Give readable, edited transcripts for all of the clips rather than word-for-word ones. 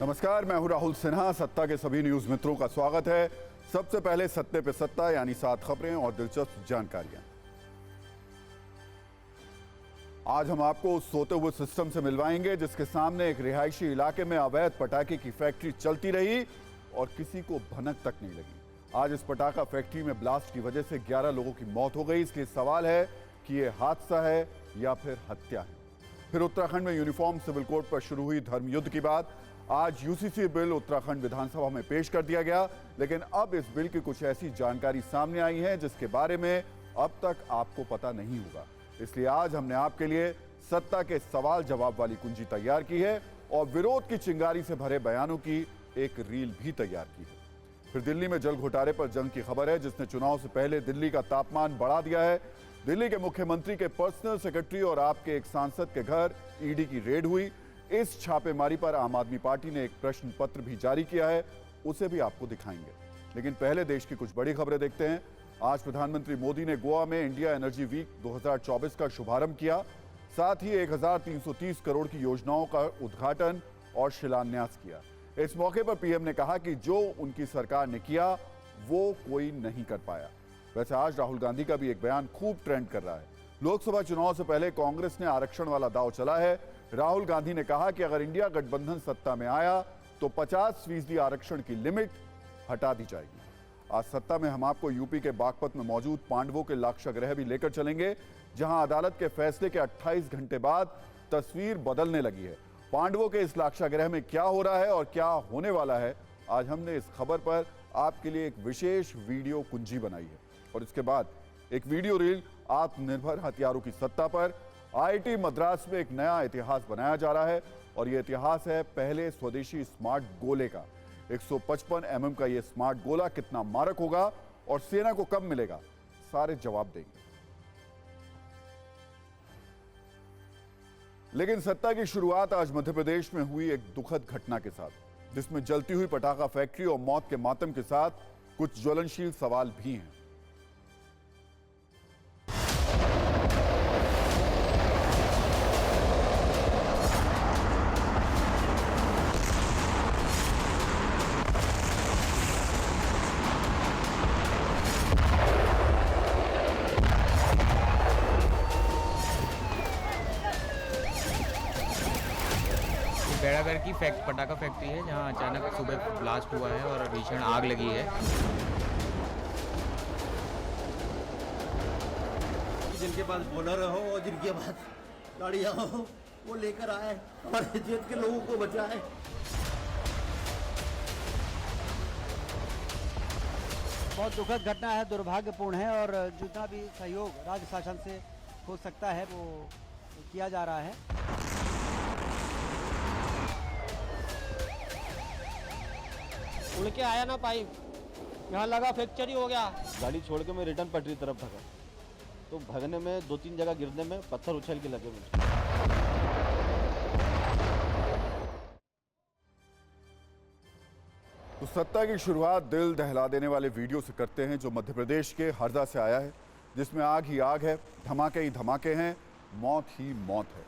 नमस्कार, मैं हूं राहुल सिन्हा। सत्ता के सभी न्यूज मित्रों का स्वागत है। सबसे पहले सत्ते पे सत्ता यानी 7 खबरें और दिलचस्प जानकारियां। आज हम आपको उस सोते हुए सिस्टम से मिलवाएंगे जिसके सामने एक रिहायशी इलाके में अवैध पटाखे की फैक्ट्री चलती रही और किसी को भनक तक नहीं लगी। आज इस पटाखा फैक्ट्री में ब्लास्ट की वजह से 11 लोगों की मौत हो गई। इसलिए सवाल है कि यह हादसा है या फिर हत्या है। फिर उत्तराखंड में यूनिफॉर्म सिविल कोड पर शुरू हुई धर्म युद्ध की बात। आज यूसीसी बिल उत्तराखंड विधानसभा में पेश कर दिया गया, लेकिन अब इस बिल की कुछ ऐसी जानकारी सामने आई है जिसके बारे में अब तक आपको पता नहीं होगा। इसलिए आज हमने आपके लिए सत्ता के सवाल जवाब वाली कुंजी तैयार की है और विरोध की चिंगारी से भरे बयानों की एक रील भी तैयार की है। फिर दिल्ली में जल घोटाले पर जंग की खबर है जिसने चुनाव से पहले दिल्ली का तापमान बढ़ा दिया है। दिल्ली के मुख्यमंत्री के पर्सनल सेक्रेटरी और आपके एक सांसद के घर ईडी की रेड हुई। इस छापेमारी पर आम आदमी पार्टी ने एक प्रश्न पत्र भी जारी किया है, उसे भी आपको दिखाएंगे। लेकिन पहले देश की कुछ बड़ी खबरें देखते हैं। आज प्रधानमंत्री मोदी ने गोवा में इंडिया एनर्जी वीक 2024 का शुभारंभ किया। साथ ही 1330 करोड़ की योजनाओं का उद्घाटन और शिलान्यास किया। इस मौके पर पीएम ने कहा कि जो उनकी सरकार ने किया वो कोई नहीं कर पाया। वैसे आज राहुल गांधी का भी एक बयान खूब ट्रेंड कर रहा है। लोकसभा चुनाव से पहले कांग्रेस ने आरक्षण वाला दांव चला है। राहुल गांधी ने कहा कि अगर इंडिया गठबंधन सत्ता में आया तो 50% आरक्षण की लिमिट हटा दी जाएगी। आज सत्ता में हम आपको यूपी के बागपत में मौजूद पांडवों के लाक्षागृह भी लेकर चलेंगे, जहां अदालत के फैसले के 28 घंटे बाद तस्वीर बदलने लगी है। पांडवों के इस लाक्षागृह में क्या हो रहा है और क्या होने वाला है, आज हमने इस खबर पर आपके लिए एक विशेष वीडियो कुंजी बनाई है। और इसके बाद एक वीडियो रील आत्मनिर्भर हथियारों की सत्ता पर। आईआईटी मद्रास में एक नया इतिहास बनाया जा रहा है और यह इतिहास है पहले स्वदेशी स्मार्ट गोले का। 155 mm का यह स्मार्ट गोला कितना मारक होगा और सेना को कब मिलेगा, सारे जवाब देंगे। लेकिन सत्ता की शुरुआत आज मध्य प्रदेश में हुई एक दुखद घटना के साथ, जिसमें जलती हुई पटाखा फैक्ट्री और मौत के मातम के साथ कुछ ज्वलनशील सवाल भी हैं। बेड़ागर की पटाखा फैक्ट्री है जहां अचानक सुबह ब्लास्ट हुआ है और भीषण आग लगी है। जिनके पास बोलर हो और जिनके पास गाड़ियां हो वो लेकर आए, हमारे जेल के लोगों को बचाए। बहुत दुखद घटना है, दुर्भाग्यपूर्ण है और जितना भी सहयोग राज्य शासन से हो सकता है वो किया जा रहा है। उड़ के आया ना पाइप, यहाँ लगा फ्रैक्चर ही हो गया। गाड़ी छोड़ के मैं रिटर्न पटरी तरफ भागा, तो भागने में 2-3 जगह गिरने में पत्थर उछल के लगे मुझे। तो सत्ता की शुरुआत दिल दहला देने वाले वीडियो से करते हैं जो मध्य प्रदेश के हरदा से आया है, जिसमें आग ही आग है, धमाके ही धमाके हैं, मौत ही मौत है।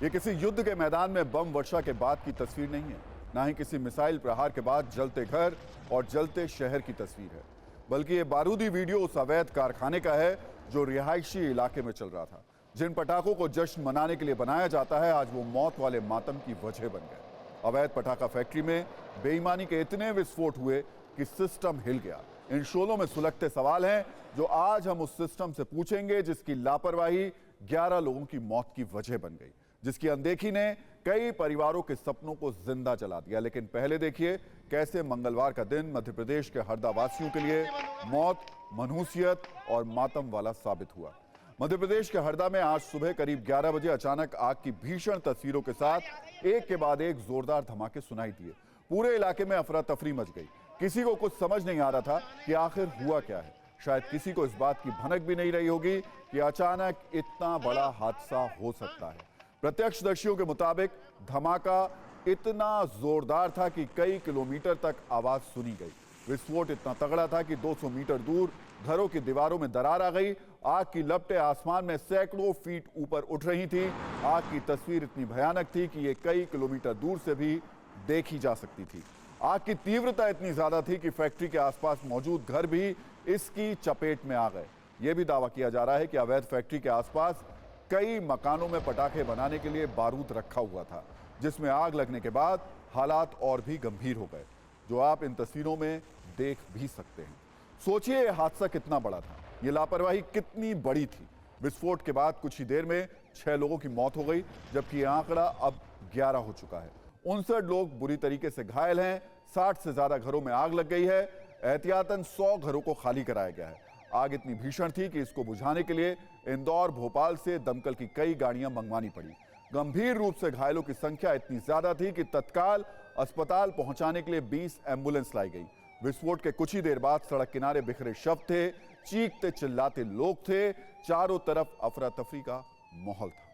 ये किसी युद्ध के मैदान में बम वर्षा के बाद की तस्वीर नहीं है, ना ही किसी मिसाइल प्रहार के बाद जलते घर और जलते शहर की तस्वीर है, बल्कि ये बारूदी वीडियो उस अवैध कारखाने का है जो रिहायशी इलाके में चल रहा था। जिन पटाखों को जश्न मनाने के लिए बनाया जाता है, आज वो मौत वाले मातम की वजह बन गए। अवैध पटाखा फैक्ट्री में बेईमानी के इतने विस्फोट हुए कि सिस्टम हिल गया। इन शोलों में सुलगते सवाल हैं जो आज हम उस सिस्टम से पूछेंगे जिसकी लापरवाही 11 लोगों की मौत की वजह बन गई, जिसकी अनदेखी ने कई परिवारों के सपनों को जिंदा जला दिया। लेकिन पहले देखिए कैसे मंगलवार का दिन मध्य प्रदेश के हरदा वासियों के लिए मौत, मनहूसियत और मातम वाला साबित हुआ। मध्य प्रदेश के हरदा में आज सुबह करीब 11 बजे अचानक आग की भीषण तस्वीरों के साथ एक के बाद एक जोरदार धमाके सुनाई दिए। पूरे इलाके में अफरा तफरी मच गई। किसी को कुछ समझ नहीं आ रहा था कि आखिर हुआ क्या है। शायद किसी को इस बात की भनक भी नहीं रही होगी कि अचानक इतना बड़ा हादसा हो सकता है। प्रत्यक्षदर्शियों के मुताबिक धमाका इतना जोरदार था कि कई किलोमीटर तक आवाज सुनी गई। विस्फोट इतना तगड़ा था कि 200 मीटर दूर घरों की दीवारों में दरार आ गई। आग की लपटें आसमान में सैकड़ों फीट ऊपर उठ रही थी। आग की तस्वीर इतनी भयानक थी कि यह कई किलोमीटर दूर से भी देखी जा सकती थी। आग की तीव्रता इतनी ज्यादा थी कि फैक्ट्री के आसपास मौजूद घर भी इसकी चपेट में आ गए। यह भी दावा किया जा रहा है कि अवैध फैक्ट्री के आसपास कई मकानों में पटाखे बनाने के लिए बारूद रखा हुआ था, जिसमें आग लगने के बाद हालात और भी गंभीर हो गए, जो आप इन तस्वीरों में देख भी सकते हैं। सोचिए यह हादसा कितना बड़ा था, ये लापरवाही कितनी बड़ी थी। विस्फोट के बाद कुछ ही देर में 6 लोगों की मौत हो गई, जबकि यह आंकड़ा अब 11 हो चुका है। 59 लोग बुरी तरीके से घायल हैं। 60 से ज्यादा घरों में आग लग गई है। एहतियातन 100 घरों को खाली कराया गया है। आग इतनी भीषण थी कि इसको बुझाने के लिए इंदौर, भोपाल से दमकल की कई गाड़ियां मंगवानी पड़ी। गंभीर रूप से घायलों की संख्या इतनी ज्यादा थी कि तत्काल अस्पताल पहुंचाने के लिए 20 एम्बुलेंस लाई गई। विस्फोट के कुछ ही देर बाद सड़क किनारे बिखरे शव थे, चीखते चिल्लाते लोग थे, चारों तरफ अफरा तफरी का माहौल था।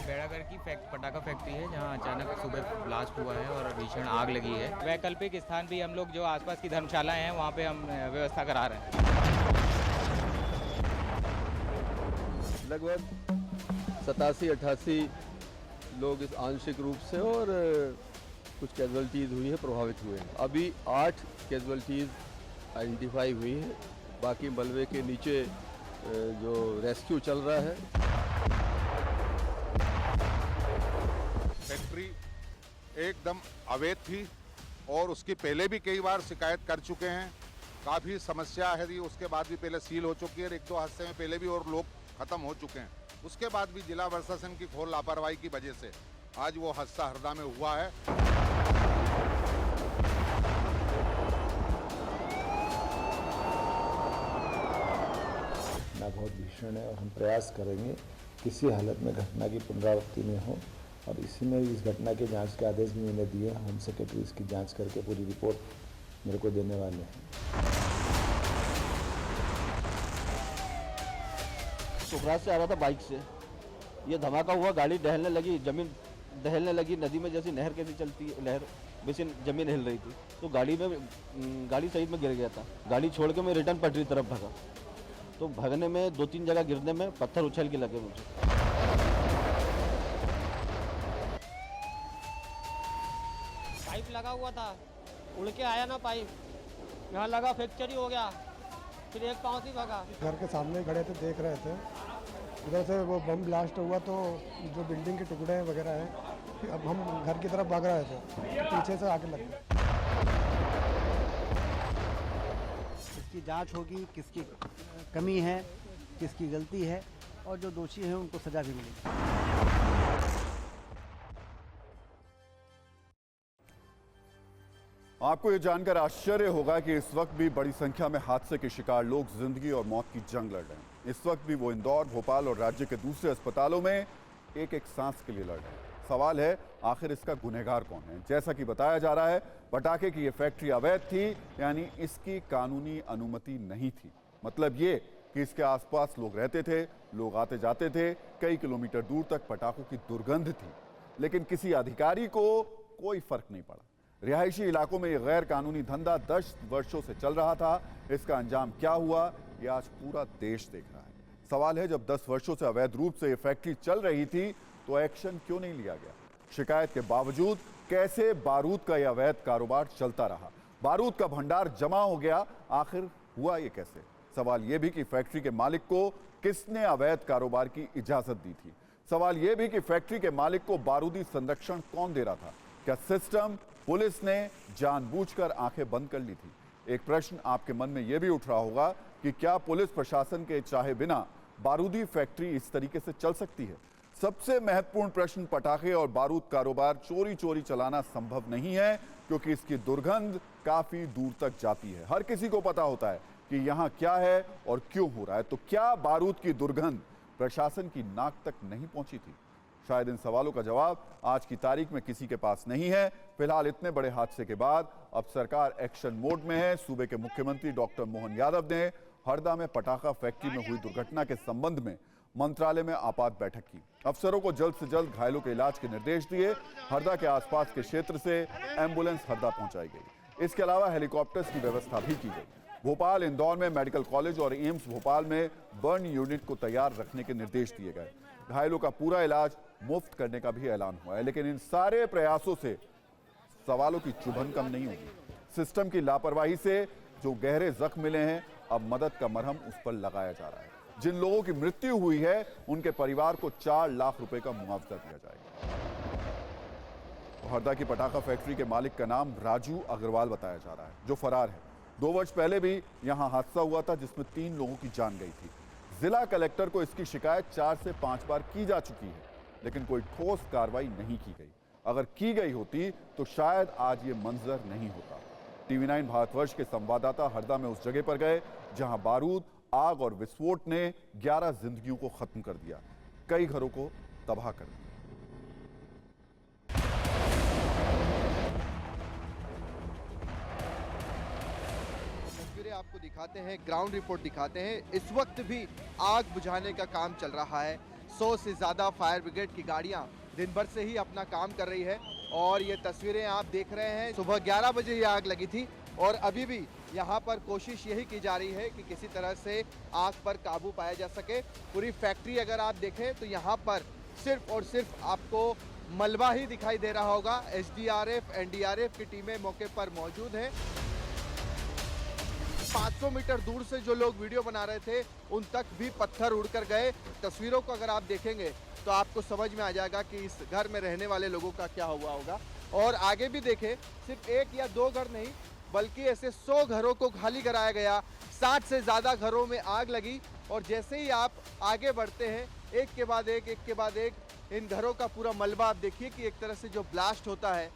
बेड़ागर की पटाखा फैक्ट्री है, जहां अचानक सुबह ब्लास्ट हुआ है और भीषण आग लगी है। वैकल्पिक स्थान भी हम लोग जो आसपास की धर्मशालाएं हैं वहां पे हम व्यवस्था करा रहे हैं। लगभग 87-88 लोग इस आंशिक रूप से और कुछ कैजुअलिटीज़ हुई है, प्रभावित हुए हैं। अभी 8 कैजुअलिटीज़ आइडेंटिफाई हुई है। बाकी मलबे के नीचे जो रेस्क्यू चल रहा है। फैक्ट्री एकदम अवैध थी और उसकी पहले भी कई बार शिकायत कर चुके हैं। काफ़ी समस्या है, उसके बाद भी पहले सील हो चुकी है। 1-2 हादसे में पहले भी और लोग खत्म हो चुके हैं। उसके बाद भी जिला प्रशासन की घोर लापरवाही की वजह से आज वो हादसा हरदा में हुआ है। घटना बहुत भीषण है और हम प्रयास करेंगे किसी हालत में घटना की पुनरावृत्ति में हो, और इसी में इस घटना के जांच के आदेश भी मैंने दिए। होम सेक्रेटरी इसकी जांच करके पूरी रिपोर्ट मेरे को देने वाले हैं। सुखराज से आ रहा था बाइक से, ये धमाका हुआ, गाड़ी दहलने लगी, जमीन दहलने लगी। नदी में जैसी नहर कैसी चलती है, लहर वैसे जमीन हिल रही थी, तो गाड़ी सही में गिर गया था। गाड़ी छोड़ के मैं रिटर्न पटरी तरफ भागा, तो भागने में 2-3 जगह गिरने में पत्थर उछल के लगे मुझे। पाइप लगा हुआ था, उड़ के आया ना पाइप, यहाँ लगा फ्रैक्चर ही हो गया, फिर एक पाँव से भागा। घर के सामने खड़े थे, देख रहे थे, उधर से वो बम ब्लास्ट हुआ तो जो बिल्डिंग के टुकड़े वगैरह हैं, अब हम घर की तरफ भाग रहे थे, पीछे से आके लग गया। इसकी जांच होगी, किसकी कमी है, किसकी गलती है, और जो दोषी हैं उनको सजा भी मिलेगी। आपको यह जानकर आश्चर्य होगा कि इस वक्त भी बड़ी संख्या में हादसे के शिकार लोग जिंदगी और मौत की जंग लड़ रहे हैं। इस वक्त भी वो इंदौर, भोपाल और राज्य के दूसरे अस्पतालों में एक एक सांस के लिए लड़ रहे हैं। सवाल है, आखिर इसका गुनहगार कौन है? जैसा कि बताया जा रहा है, पटाखे की ये फैक्ट्री अवैध थी, यानी इसकी कानूनी अनुमति नहीं थी। मतलब ये कि इसके आसपास लोग रहते थे, लोग आते जाते थे, कई किलोमीटर दूर तक पटाखों की दुर्गंध थी, लेकिन किसी अधिकारी को कोई फर्क नहीं पड़ा। रिहायशी इलाकों में यह गैर कानूनी धंधा 10 वर्षों से चल रहा था। इसका अंजाम क्या हुआ, यह आज पूरा देश देख रहा है। सवाल है, जब 10 वर्षों से अवैध रूप से यह फैक्ट्री चल रही थी तो एक्शन क्यों नहीं लिया गया? शिकायत के बावजूद कैसे बारूद का यह अवैध कारोबार चलता रहा? बारूद का भंडार जमा हो गया, आखिर हुआ ये कैसे? सवाल यह भी कि फैक्ट्री के मालिक को किसने अवैध कारोबार की इजाजत दी थी? सवाल यह भी कि फैक्ट्री के मालिक को बारूदी संरक्षण कौन दे रहा था? क्या सिस्टम, पुलिस ने जानबूझकर आंखें बंद कर ली थी? एक प्रश्न आपके मन में यह भी उठ रहा होगा कि क्या पुलिस प्रशासन के चाहे बिना बारूदी फैक्ट्री इस तरीके से चल सकती है? सबसे महत्वपूर्ण प्रश्न, पटाखे और बारूद कारोबार चोरी चोरी चलाना संभव नहीं है, क्योंकि इसकी दुर्गंध काफी दूर तक जाती है। हर किसी को पता होता है कि यहाँ क्या है और क्यों हो रहा है। तो क्या बारूद की दुर्गंध प्रशासन की नाक तक नहीं पहुंची थी? शायद इन सवालों का जवाब आज की तारीख में किसी के पास नहीं है। फिलहाल इतने बड़े हादसे के बाद अब सरकार एक्शन मोड में है। सूबे के मुख्यमंत्री डॉक्टर मोहन यादव ने हरदा में पटाखा फैक्ट्री में हुई दुर्घटना के संबंध में मंत्रालय में आपात बैठक की। अफसरों को जल्द से जल्द घायलों के इलाज के निर्देश दिए। हरदा के आसपास के क्षेत्र से एम्बुलेंस हरदा पहुंचाई गई। इसके अलावा हेलीकॉप्टर्स की व्यवस्था भी की गई। भोपाल, इंदौर में मेडिकल कॉलेज और एम्स भोपाल में बर्न यूनिट को तैयार रखने के निर्देश दिए गए। घायलों का पूरा इलाज मुफ्त करने का भी ऐलान हुआ है। लेकिन इन सारे प्रयासों से सवालों की चुभन कम नहीं होगी। सिस्टम की लापरवाही से जो गहरे जख्म मिले हैं, अब मदद का मरहम उस पर लगाया जा रहा है। जिन लोगों की मृत्यु हुई है उनके परिवार को 4 लाख रुपए का मुआवजा दिया जाएगा। हरदा की पटाखा फैक्ट्री के मालिक का नाम राजू अग्रवाल बताया जा रहा है, जो फरार है। 2 वर्ष पहले भी यहां हादसा हुआ था जिसमें 3 लोगों की जान गई थी। जिला कलेक्टर को इसकी शिकायत 4 से 5 बार की जा चुकी है, लेकिन कोई ठोस कार्रवाई नहीं की गई। अगर की गई होती तो शायद आज ये मंजर नहीं होता। TV9 भारतवर्ष के संवाददाता हरदा में उस जगह पर गए जहां बारूद, आग और विस्फोट ने 11 जिंदगियों को खत्म कर दिया, कई घरों को तबाह कर दिया। तस्वीरें आपको दिखाते हैं, ग्राउंड रिपोर्ट दिखाते हैं। इस वक्त भी आग बुझाने का काम चल रहा है। 100 से ज़्यादा फायर ब्रिगेड की गाड़ियां दिन भर से ही अपना काम कर रही है और ये तस्वीरें आप देख रहे हैं। सुबह 11 बजे ये आग लगी थी और अभी भी यहाँ पर कोशिश यही की जा रही है कि किसी तरह से आग पर काबू पाया जा सके। पूरी फैक्ट्री अगर आप देखें तो यहाँ पर सिर्फ और सिर्फ आपको मलबा ही दिखाई दे रहा होगा। SDRF, NDRF की टीमें मौके पर मौजूद हैं। 500 मीटर दूर से जो लोग वीडियो बना रहे थे उन तक भी पत्थर उड़कर गए। तस्वीरों को अगर आप देखेंगे तो आपको समझ में आ जाएगा कि इस घर में रहने वाले लोगों का क्या हुआ होगा। और आगे भी देखें, सिर्फ 1 या 2 घर नहीं बल्कि ऐसे 100 घरों को खाली कराया गया। 60 से ज़्यादा घरों में आग लगी और जैसे ही आप आगे बढ़ते हैं एक के बाद एक इन घरों का पूरा मलबा आप देखिए कि एक तरह से जो ब्लास्ट होता है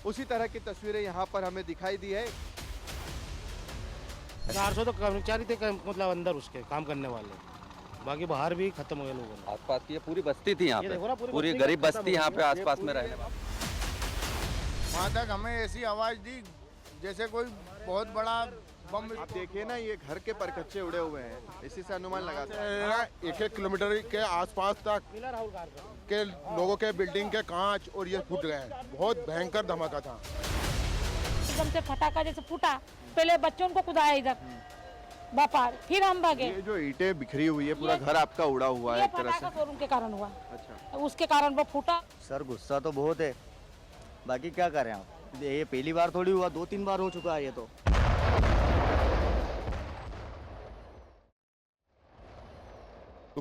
उसी तरह की तस्वीरें यहाँ पर हमें दिखाई दी है। 400 तो कर्मचारी थे, मतलब अंदर उसके काम करने वाले, बाकी बाहर भी खत्म हो गए लोगों। आसपास की पूरी बस्ती थी यहाँ पे, पूरी गरीब बस्ती यहाँ पे आसपास में रहने वाली। वहाँ तक हमें ऐसी आवाज़ दी जैसे कोई बहुत बड़ा बम। आप देखिए ना, ये घर के परकच्चे उड़े हुए हैं, इसी से अनुमान लगाते हैं 1-1 किलोमीटर के आसपास तक के लोगों के बिल्डिंग के कांच और ये फूट गए। बहुत भयंकर धमाका था। एकदम से फटाका जैसे फूटा, पहले बच्चों को कुदाया इधर बापार, फिर हम भागे। ये जो ईंटें बिखरी हुई है, पूरा घर आपका उड़ा हुआ है एक तरह से। शोरूम के कारण हुआ। अच्छा, उसके कारण वो फूटा। सर गुस्सा तो बहुत है, बाकी क्या करें आप, ये पहली बार थोड़ी हुआ, 2-3 बार हो चुका है ये तो।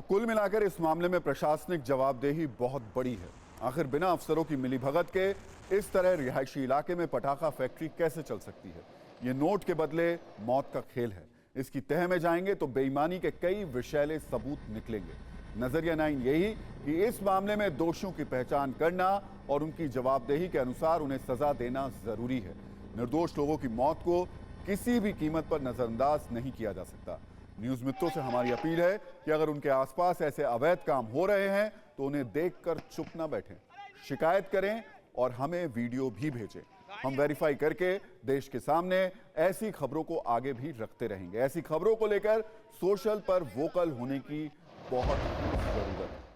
कुल मिलाकर इस मामले में प्रशासनिक जवाबदेही बहुत बड़ी है। आखिर बिना अफसरों की मिलीभगत के इस तरह रिहायशी इलाके में पटाखा फैक्ट्री कैसे चल सकती है? ये नोट के बदले मौत का खेल है। इसकी तह में जाएंगे तो बेईमानी के कई विषैले सबूत निकलेंगे। नजरिया 9 यही कि इस मामले में दोषियों की पहचान करना और उनकी जवाबदेही के अनुसार उन्हें सजा देना जरूरी है। निर्दोष लोगों की मौत को किसी भी कीमत पर नजरअंदाज नहीं किया जा सकता। न्यूज मित्रों से हमारी अपील है कि अगर उनके आसपास ऐसे अवैध काम हो रहे हैं तो उन्हें देखकर चुप न बैठें, शिकायत करें और हमें वीडियो भी भेजें। हम वेरीफाई करके देश के सामने ऐसी खबरों को आगे भी रखते रहेंगे। ऐसी खबरों को लेकर सोशल पर वोकल होने की बहुत जरूरत है।